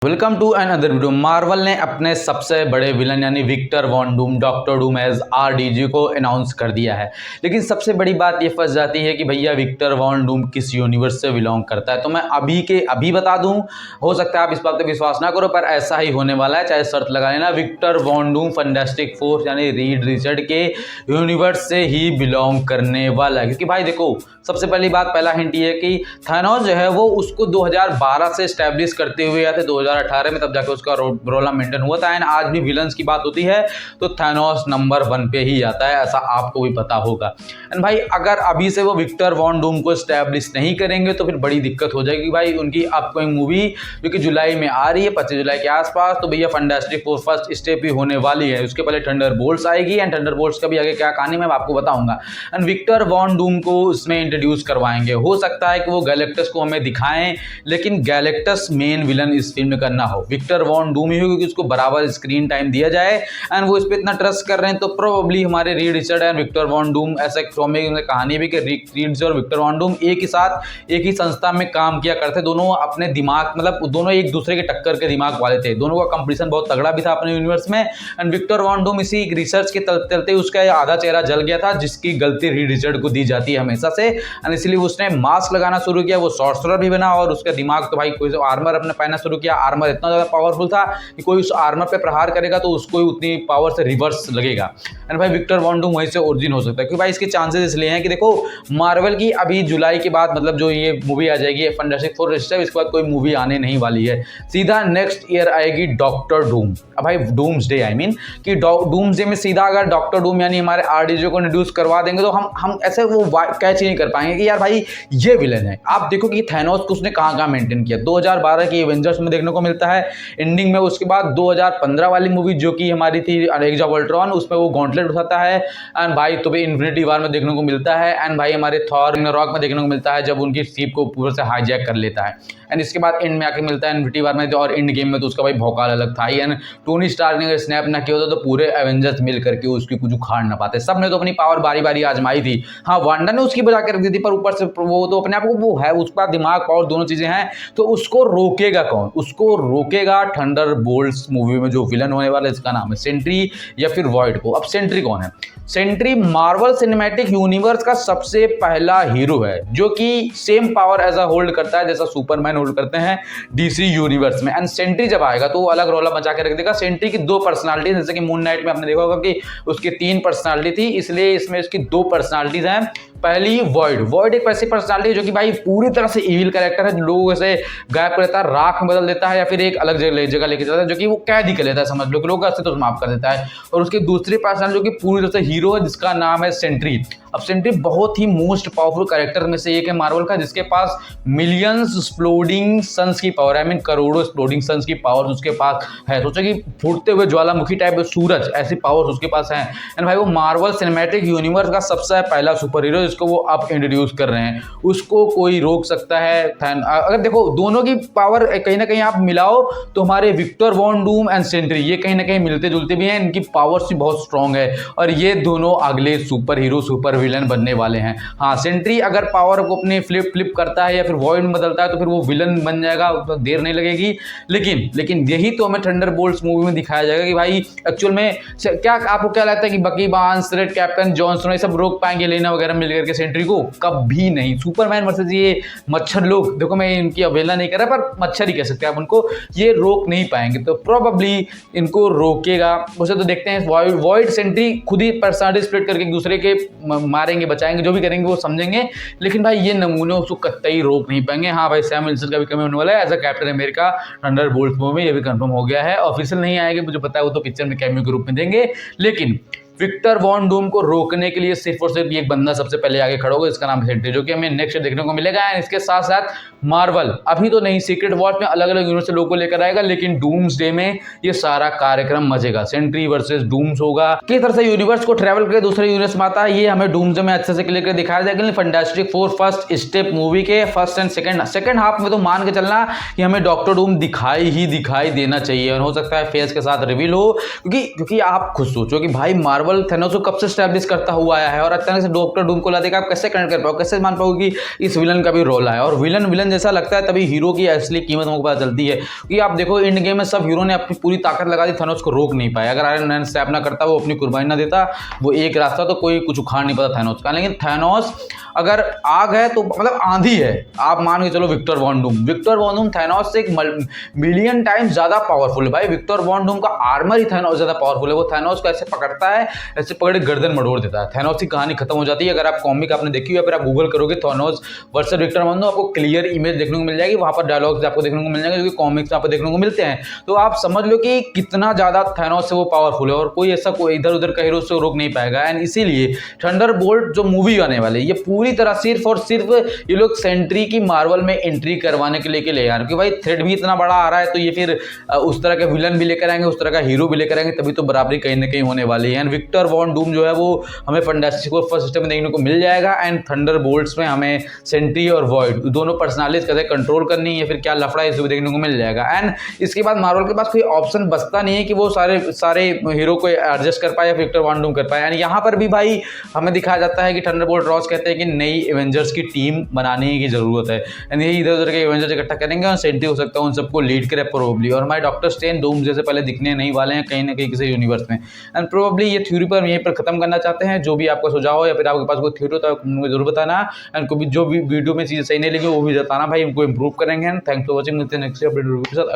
Welcome to another video. Marvel ने अपने सबसे बड़े विलन यानी Victor Von Doom, Doctor Doom as RDJ को अनाउंस कर दिया है। लेकिन सबसे बड़ी बात ये फंस जाती है कि भैया विक्टर वॉन डूम किस यूनिवर्स से बिलोंग करता है। तो मैं अभी बता दूं, हो सकता है आप इस बात पे विश्वास ना करो, पर ऐसा ही होने वाला है, चाहे शर्त लगा लेना। Victor Von Doom Fantastic Four यानी रीड रिचर्ड के यूनिवर्स से ही बिलोंग करने वाला है। क्योंकि भाई देखो, सबसे पहली बात, पहला हिंट ये है कि थानोस जो है वो उसको 2012 से स्टैब्लिश करते हुए आते 2018 में, तब जाके उसका रोल मेंटेन हुआ था। एंड आज भी विलन्स की बात होती है तो थानोस नंबर 1 पे ही आता है, ऐसा आपको भी पता होगा। एंड भाई अगर अभी से वो विक्टर वॉन डूम को स्टैब्लिश नहीं करेंगे तो फिर बड़ी दिक्कत हो जाएगी। भाई उनकी अपकमिंग मूवी जो कि जुलाई में आ रही है, 25 जुलाई के आसपास, तो भैया फैंटास्टिक फोर फर्स्ट स्टेप ही होने वाली है। उसके पहले थंडरबोल्ट्स आएगी एंड थंडरबोल्ट्स का भी आगे क्या कहानी मैं आपको बताऊंगा। एंड विक्टर वॉन डूम को उसमें इंट्रोड्यूस करवाएंगे। हो सकता है कि वो गैलेक्टस को हमें दिखाएं, लेकिन गैलेक्टस मेन विलन इस फिल्म का ना हो, विक्टर वॉन डूम ही हो, क्योंकि उसको बराबर स्क्रीन टाइम दिया जाए। एंड वो इस पर इतना ट्रस्ट कर रहे हैं तो प्रोबेबली हमारे Reed Richard and Victor Von Doom, ऐसा कहानी भी कि रीड रिचर्ड और विक्टर वॉन डूम एक ही साथ एक ही संस्था में काम किया करते। दोनों अपने दिमाग, मतलब दोनों एक दूसरे के टक्कर के दिमाग वाले थे। दोनों का कंपटीशन बहुत तगड़ा भी था अपने यूनिवर्स में। एंड विक्टर वॉन डूम इसी रिसर्च के चलते उसका आधा चेहरा जल गया था, जिसकी गलती रीड रिचर्ड को दी जाती है हमेशा से। एंड इसलिए उसने मास्क लगाना शुरू किया, वो सॉर्सरर भी बना और उसका दिमाग तो भाई कोई आर्मर अपने पहनना शुरू किया। आर्मर इतना ज़्यादा पावरफुल था कि कोई उस आर्मर पे प्रहार करेगा तो उसको ही उतनी पावर से रिवर्स लगेगा। एंड भाई विक्टर वॉन डूम वहीं से ओरिजिन हो सकता है। क्योंकि भाई इसके चांसेस इसलिए हैं कि देखो, मार्वल की अभी जुलाई के बाद, मतलब जो ये मूवी आ जाएगी फैंटास्टिक फोर रिस्टर्ब, इसके बाद कोई मूवी आने नहीं वाली है। सीधा नेक्स्ट ईयर आएगी डॉक्टर डूम। अब भाई डूम्सडे, आई मीन कि डूम्सडे में सीधा अगर डॉक्टर डूम यानी हमारे आरडीजे को इंट्रोड्यूस करवा देंगे तो हम ऐसे वो कैच ही नहीं कर पाएंगे कि यार भाई ये विलन है। आप देखो कि थैनोस को उसने कहाँ मेंटेन किया। 2012 की एवेंजर्स में देखने को मिलता है एंडिंग में। उसके बाद 2015 वाली मूवी जो कि हमारी थी एज ऑफ अल्ट्रॉन, उसमें वो गॉन्टलेट उठाता है। एंड भाई तो भी इन्फिनिटी वॉर में देखने को मिलता है। एंड भाई हमारे थॉर रॉक में देखने को मिलता है जब उनकी शिप को पूरे से हाईजैक कर लेता है। एंड इसके बाद एंड में आके मिलता है इन्फिनिटी वॉर में, और एंड गेम में तो उसका भाई भौकाल अलग था ही। एंड टोनी स्टार्क ने अगर स्नैप ना किया होता तो पूरे एवेंजर्स मिल करके उसकी कुछ उखाड़ ना पाते। सब ने तो अपनी पावर बारी बारी आजमाई थी। हाँ, वांडा ने उसकी बजा के रख दी थी, पर ऊपर से वो तो अपने आप को वो है, उसका दिमाग पावर दोनों चीजें हैं। तो उसको रोकेगा कौन? उसको रोकेगा थंडरबोल्ट्स मूवी में जो विलन होने वाला है, इसका नाम है सेंट्री या फिर वॉइड को। अब सेंट्री कौन है? सेंट्री मार्वल सिनेमैटिक यूनिवर्स का सबसे पहला हीरो है जो कि same power as a hold करता है जैसा सुपरमैन होल्ड करते हैं डीसी यूनिवर्स में। एंड सेंट्री जब आएगा तो वो अलग रौला मचा के रख देगा। सेंट्री की 2 पर्सनालिटी, जैसे कि मून नाइट में आपने देखा होगा कि उसकी 3 पर्सनालिटी थी, इसलिए इसमें उसकी 2 पर्सनालिटीज हैं। पहली वॉइड एक ऐसी पर्सनालिटी जो कि भाई पूरी तरह से इविल कैरेक्टर है, लोगों से गायब कर देता है, राख में बदल देता है या फिर एक अलग जगह लेके जाता है, जो कि वो कैद ही कर लेता है, समझ लो कि लोगों का अस्तित्व तो समाप्त कर देता है। और उसकी दूसरी पर्सनालिटी जो कि पूरी तरह से हीरो है, जिसका नाम है सेंट्री। अब सेंट्री बहुत ही मोस्ट पावरफुल कैरेक्टर में से एक है मार्वल का, जिसके पास मिलियंस एक्सप्लोडिंग सन्स की पावर, आई मीन करोड़ों एक्सप्लोडिंग सन्स की पावर उसके पास है। सोचा कि फूटते हुए ज्वालामुखी टाइप सूरज, ऐसी पावर उसके पास है। एंड भाई वो मार्वल सिनेमैटिक यूनिवर्स का सबसे पहला सुपर हीरो जिसको वो अब इंट्रोड्यूस कर रहे हैं। उसको कोई रोक सकता है? अगर देखो दोनों की पावर कहीं ना कहीं आप मिलाओ तो हमारे Victor Von Doom and Sentry ये कहीं ना कहीं मिलते जुलते भी हैं, इनकी पावर्स भी बहुत स्ट्रॉन्ग है और ये दोनों अगले सुपर हीरो सुपर विलन बनने वाले हैं। हाँ, सेंट्री अगर पावर को अपने फ्लिप करता है या फिर वॉइड में बदलता है तो फिर वो विलन बन जाएगा, तो देर नहीं लगेगी। लेकिन यही तो हमें थंडरबोल्ट्स मूवी में दिखाया जाएगा कि भाई एक्चुअल में क्या आपको क्या लगता है कि बकी बार्न्स, रेड कैप्टन, जॉनसन ये सब रोक पाएंगे लेना वगैरह मिल करके सेंट्री को? कभी नहीं। सुपरमैन वर्सेस ये मच्छर लोग, देखो मैं इनकी अवहेलना नहीं कर रहा पर मच्छर ही कह सकते हैं आप उनको, ये रोक नहीं पाएंगे। तो प्रोबेबली इनको रोकेगा। उसे तो देखते हैं। वॉइड सेंट्री खुद ही पर्सनालिटी स्प्लिट करके एक दूसरे के मारेंगे, बचाएंगे, जो भी करेंगे वो समझेंगे। लेकिन भाई ये नमूने उसको कतई रोक नहीं पाएंगे। हाँ भाई, सैम विल्सन का भी कमी होने वाला है as a Captain America Thunderbolts movie में, ये भी कंफर्म हो गया है। ऑफिशियल नहीं आएगा, मुझे पता है, वो तो पिक्चर में कैमियो के रूप में देंगे। लेकिन विक्टर वॉन डूम को रोकने के लिए सिर्फ और सिर्फ एक बंदा सबसे पहले आगे खड़ा होगा, इसका नाम है सेंट्री, जो कि हमें नेक्स्ट देखने को मिलेगा। एंड इसके साथ साथ मार्वल अभी तो नहीं, सीक्रेट वॉर्स में अलग अलग यूनिवर्स से लोगों को लेकर आएगा, लेकिन डूम्सडे में ये सारा कार्यक्रम मजेगा। सेंट्री वर्सेस डूम्स होगा, किस तरह से यूनिवर्स को ट्रैवल करके दूसरे यूनिवर्स में आता है ये हमें डूम्सडे में अच्छे से क्लियर कर दिखाया जाएगा। Fantastic four first step movie के फर्स्ट एंड सेकंड हाफ में तो मान के चलना कि हमें डॉक्टर डूम दिखाई देना चाहिए। और हो सकता है फेस के साथ रिवील हो, क्योंकि आप खुद सोचो कि भाई मार्वल मार्वल थैनोस को कब से स्टैब्लिश करता हुआ आया है और अचानक से डॉक्टर डूम को ला देगा, आप कैसे कनेक्ट कर पाओगे, कैसे मान पाओगे कि इस विलन का भी रोल है। और विलन विलन जैसा लगता है तभी हीरो की असली कीमत हमको पता चलती है। क्योंकि आप देखो एंड गेम में सब हीरो ने अपनी पूरी ताकत लगा दी, थैनोस को रोक नहीं पाया। अगर आयरन मैन स्टैप ना करता, वो अपनी कुर्बानी ना देता, वो एक रास्ता तो कोई कुछ उखाड़ नहीं पाता थैनोस का। लेकिन थैनोस अगर आग है तो मतलब आंधी है, आप मान के चलो विक्टर वॉन डूम थैनोस से एक मिलियन टाइम्स ज्यादा पावरफुल है भाई। विक्टर वॉन डूम का आर्मर ही थैनोस ज्यादा पावरफुल है। वो थैनोस को ऐसे पकड़ता है, ऐसे पकड़े गर्दन मड़ोड़ देता है। थैनोस की कहानी खत्म हो जाती है। अगर आप कॉमिक आपने देखी या फिर आप गूगल करोगे Thanos versus Victor Von Doom, आपको क्लियर इमेज देखने को मिल जाएगी, वहां पर डायलॉग्स आपको देखने को मिल जाएंगे जो कि कॉमिक्स में आपको देखने को मिलते हैं। तो आप समझ लो कि कितना ज्यादा थैनोस से वो पावरफुल है और कोई ऐसा कोई इधर उधर का हीरो उसको रोक नहीं पाएगा। एंड इसीलिए थंडरबोल्ट जो मूवी आने वाली है, ये पूरी तरह सिर्फ और सिर्फ ये लोग सेंट्री की मार्वल में एंट्री करवाने के लिए ले आ रहे हैं। क्योंकि भाई थ्रेड भी इतना बड़ा आ रहा है, तो ये फिर उस तरह के विलन भी लेकर आएंगे, उस तरह का हीरो भी लेकर आएंगे, तभी तो बराबरी कहीं ना कहीं होने वाली है। एंड विक्टर वॉन डूम जो है वो हमें फैंटास्टिक फोर फर्स्ट सिस्टम में देखने को मिल जाएगा। एंड थंडरबोल्ट्स में हमें सेंट्री और वॉइड दोनों पर्सनालिटीज कैसे कंट्रोल करनी है, फिर क्या लफड़ा है, इसे भी देखने को मिल जाएगा। एंड इसके बाद मार्वल के पास कोई ऑप्शन बचता नहीं है कि वो सारे हीरो को एडजस्ट कर पाए या विक्टर वॉन डूम कर पाए। एंड यहाँ पर भी भाई हमें दिखाया जाता है कि थंडरबोल्ट रॉस कहते हैं कि नई एवेंजर्स की टीम बनाने की जरूरत है। एंड यही इधर उधर के एवेंजर्स इकट्ठा करेंगे और सेंट्री हो सकता है उन सबको लीड करे प्रोबेबली। और हमारे डॉक्टर स्ट्रेंज डूम जैसे पहले दिखने नहीं वाले हैं कहीं ना कहीं किसी यूनिवर्स में। एंड प्रोबेबली ये थ्योरी पर यहीं पर खत्म करना चाहते हैं। जो भी आपका सुझाव हो या फिर आपके पास कोई थ्योरी हो तो आप मुझे जरूर बताना। एंड कोई भी जो भी वीडियो में चीज़ें सही नहीं लगी वो भी बताना भाई, उनको इंप्रूव करेंगे। एंड थैंक्स फॉर वॉचिंग, मिलते हैं नेक्स्ट अपडेट के साथ।